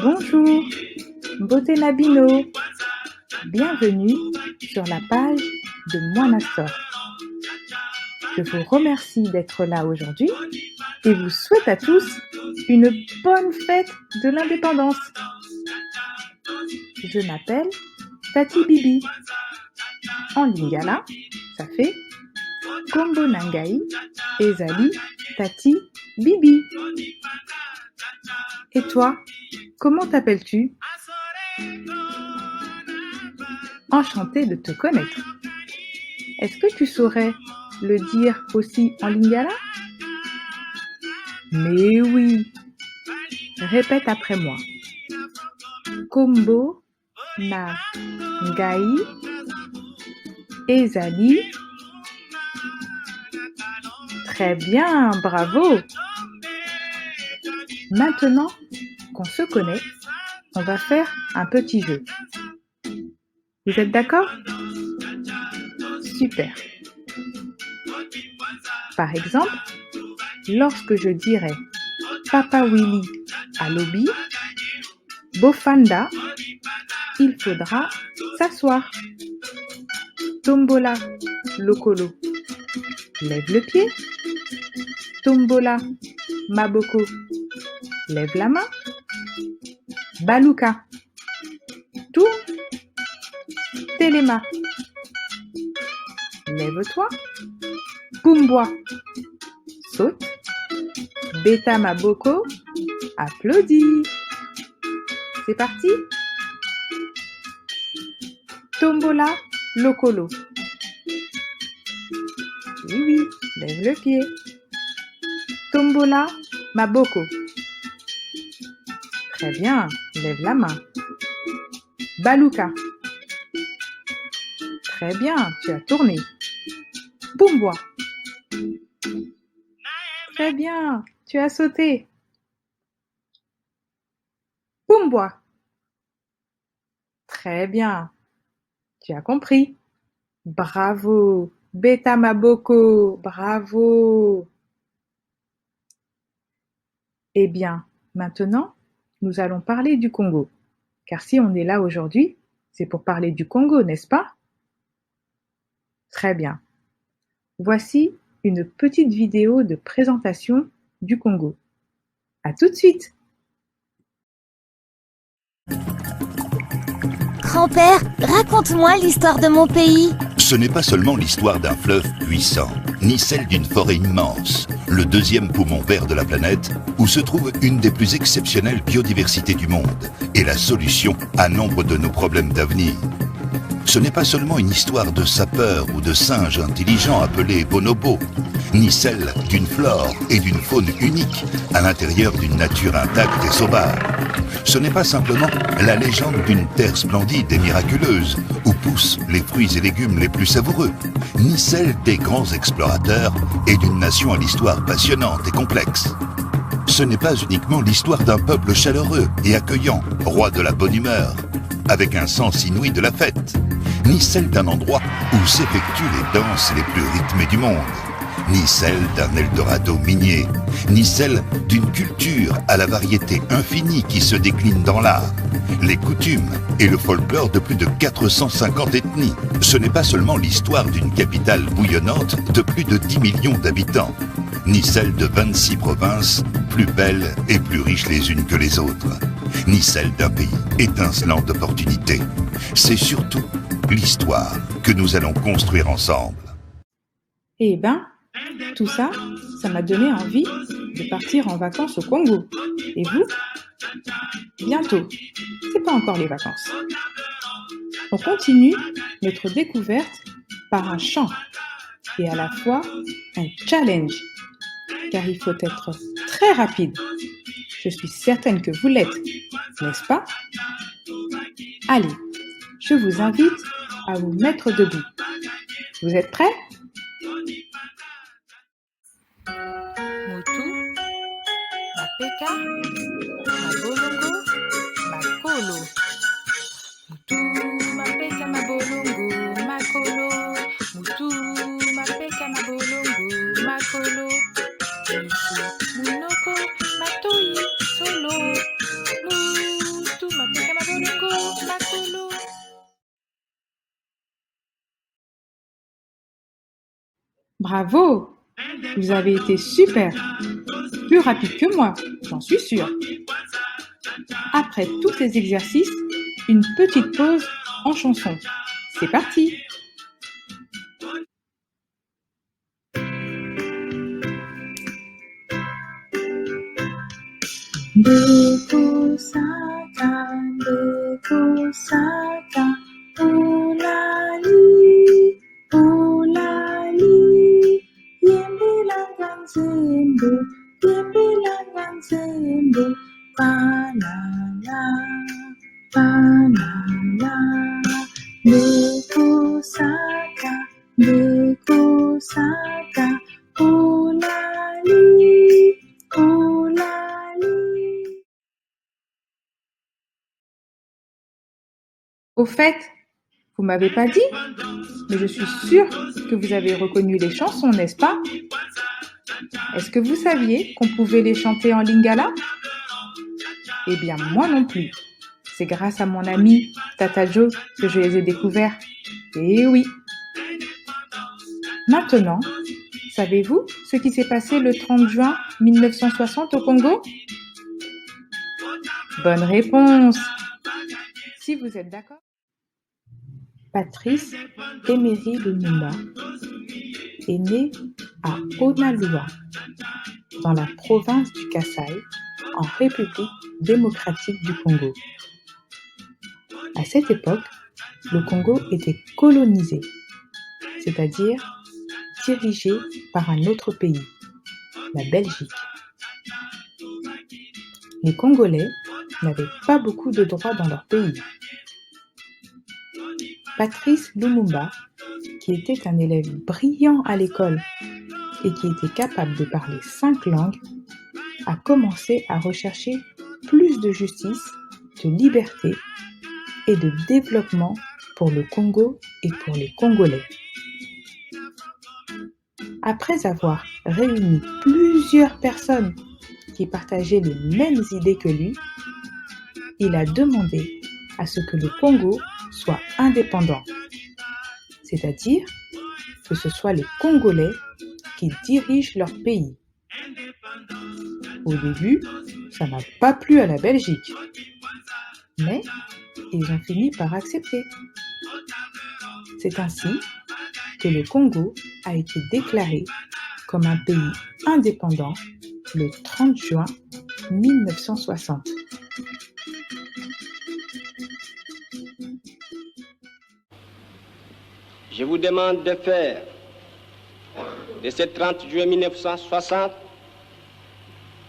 Bonjour, Beauté Nabino. Bienvenue sur la page de Moinastor. Je vous remercie d'être là aujourd'hui et vous souhaite à tous une bonne fête de l'indépendance. Je m'appelle Tati Bibi. En lingala, ça fait Kombo Nangai Ezali Tati Bibi. Et toi, comment t'appelles-tu? Enchantée de te connaître. Est-ce que tu saurais le dire aussi en lingala? Mais oui. Répète après moi. Kombo na ngai ezali. Très bien, bravo. Maintenant qu'on se connaît, on va faire un petit jeu. Vous êtes d'accord? Super. Par exemple, lorsque je dirai Papa Willy à Lobby, Bofanda, il faudra s'asseoir. Tombola, Lokolo, lève le pied. Tombola, Maboko, lève la main. Baluka, tourne. Téléma, lève-toi. Pumbwa, saute. Beta Maboko, applaudis. C'est parti. Tombola, Lokolo. Oui, lève le pied. Tombola, Maboko. Très bien, lève la main. Baluka. Très bien, tu as tourné. Pumbwa. Très bien, tu as sauté. Pumbwa. Très bien, tu as compris. Bravo, Beta Maboko, bravo. Eh bien, maintenant, nous allons parler du Congo. Car si on est là aujourd'hui, c'est pour parler du Congo, n'est-ce pas? Très bien. Voici une petite vidéo de présentation du Congo. À tout de suite. Grand-père, raconte-moi l'histoire de mon pays. Ce n'est pas seulement l'histoire d'un fleuve puissant, ni celle d'une forêt immense, le deuxième poumon vert de la planète, où se trouve une des plus exceptionnelles biodiversités du monde et la solution à nombre de nos problèmes d'avenir. Ce n'est pas seulement une histoire de sapeurs ou de singes intelligents appelés bonobos, ni celle d'une flore et d'une faune unique à l'intérieur d'une nature intacte et sauvage. Ce n'est pas simplement la légende d'une terre splendide et miraculeuse où poussent les fruits et légumes les plus savoureux, ni celle des grands explorateurs et d'une nation à l'histoire passionnante et complexe. Ce n'est pas uniquement l'histoire d'un peuple chaleureux et accueillant, roi de la bonne humeur, avec un sens inouï de la fête, ni celle d'un endroit où s'effectuent les danses les plus rythmées du monde, ni celle d'un Eldorado minier, ni celle d'une culture à la variété infinie qui se décline dans l'art, les coutumes et le folklore de plus de 450 ethnies. Ce n'est pas seulement l'histoire d'une capitale bouillonnante de plus de 10 millions d'habitants, ni celle de 26 provinces plus belles et plus riches les unes que les autres, ni celle d'un pays étincelant d'opportunités. C'est surtout l'histoire que nous allons construire ensemble. Eh ben, tout ça, ça m'a donné envie de partir en vacances au Congo. Et vous? Bientôt. C'est pas encore les vacances. On continue notre découverte par un chant et à la fois un challenge. Car il faut être très rapide. Je suis certaine que vous l'êtes, n'est-ce pas? Allez, je vous invite à vous mettre debout. Vous êtes prêts? Mutu, Mapeka, Mabolongo, Makolo. Mutu, Mapeka, Mabolongo, Makolo. Mutu, Mapeka, Mabolongo, Makolo. Musu, Munoko, Matoi, Bravo! Vous avez été super! Plus rapide que moi, j'en suis sûre. Après tous ces exercices, une petite pause en chanson. C'est parti! Bekusaka, ulali, ulali, yembilangan zembe, banana, banana, bekusaka, ulali, ulali. Au fait, vous m'avez pas dit, mais je suis sûre que vous avez reconnu les chansons, n'est-ce pas? Est-ce que vous saviez qu'on pouvait les chanter en lingala? Eh bien, moi non plus. C'est grâce à mon ami Tata Jo que je les ai découverts. Eh oui! Maintenant, savez-vous ce qui s'est passé le 30 juin 1960 au Congo? Bonne réponse! Si vous êtes d'accord. Patrice Emery Lumumba est né à Onalua, dans la province du Kasaï, en République démocratique du Congo. À cette époque, le Congo était colonisé, c'est-à-dire dirigé par un autre pays, la Belgique. Les Congolais n'avaient pas beaucoup de droits dans leur pays. Patrice Lumumba, qui était un élève brillant à l'école et qui était capable de parler 5 langues, a commencé à rechercher plus de justice, de liberté et de développement pour le Congo et pour les Congolais. Après avoir réuni plusieurs personnes qui partageaient les mêmes idées que lui, il a demandé à ce que le Congo soit indépendant, c'est-à-dire que ce soit les Congolais qui dirigent leur pays. Au début, ça n'a pas plu à la Belgique, mais ils ont fini par accepter. C'est ainsi que le Congo a été déclaré comme un pays indépendant le 30 juin 1960. Je vous demande de faire de ce 30 juillet 1960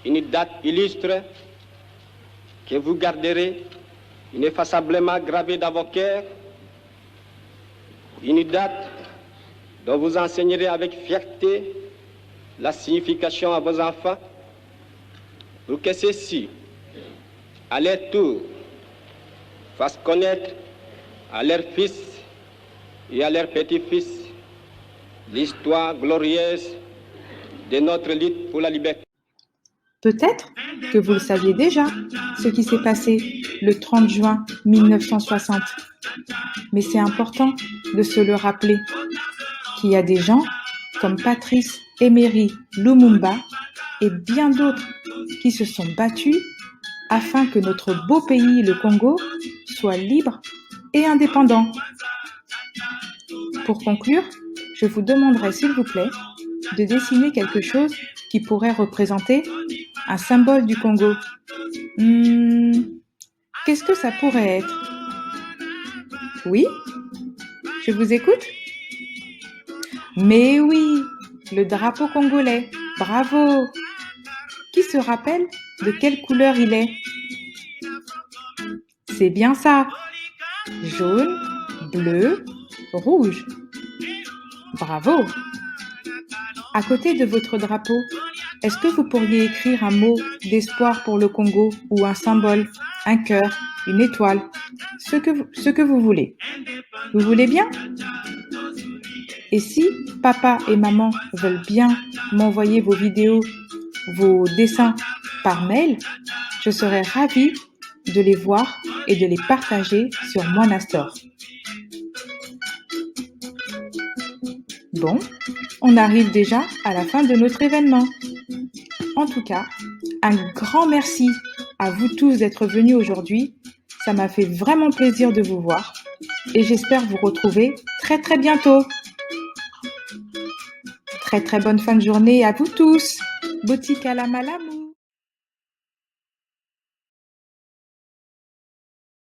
une date illustre que vous garderez ineffaçablement gravée dans vos cœurs, une date dont vous enseignerez avec fierté la signification à vos enfants, pour que ceux-ci, à leur tour, fassent connaître à leurs fils et à leurs petits-fils l'histoire glorieuse de notre lutte pour la liberté. Peut-être que vous le saviez déjà, ce qui s'est passé le 30 juin 1960. Mais c'est important de se le rappeler, qu'il y a des gens comme Patrice Emery Lumumba et bien d'autres qui se sont battus afin que notre beau pays, le Congo, soit libre et indépendant. Pour conclure, je vous demanderai s'il vous plaît de dessiner quelque chose qui pourrait représenter un symbole du Congo. Qu'est-ce que ça pourrait être? Oui? Je vous écoute? Mais oui, le drapeau congolais. Bravo! Qui se rappelle de quelle couleur il est? C'est bien ça. Jaune, bleu, rouge. Bravo! À côté de votre drapeau, est-ce que vous pourriez écrire un mot d'espoir pour le Congo ou un symbole, un cœur, une étoile, ce que vous voulez? Vous voulez bien? Et si papa et maman veulent bien m'envoyer vos vidéos, vos dessins par mail, je serai ravie de les voir et de les partager sur Monastor. Bon, on arrive déjà à la fin de notre événement. En tout cas, un grand merci à vous tous d'être venus aujourd'hui. Ça m'a fait vraiment plaisir de vous voir et j'espère vous retrouver très très bientôt. Très très bonne fin de journée à vous tous. Botika la malamu.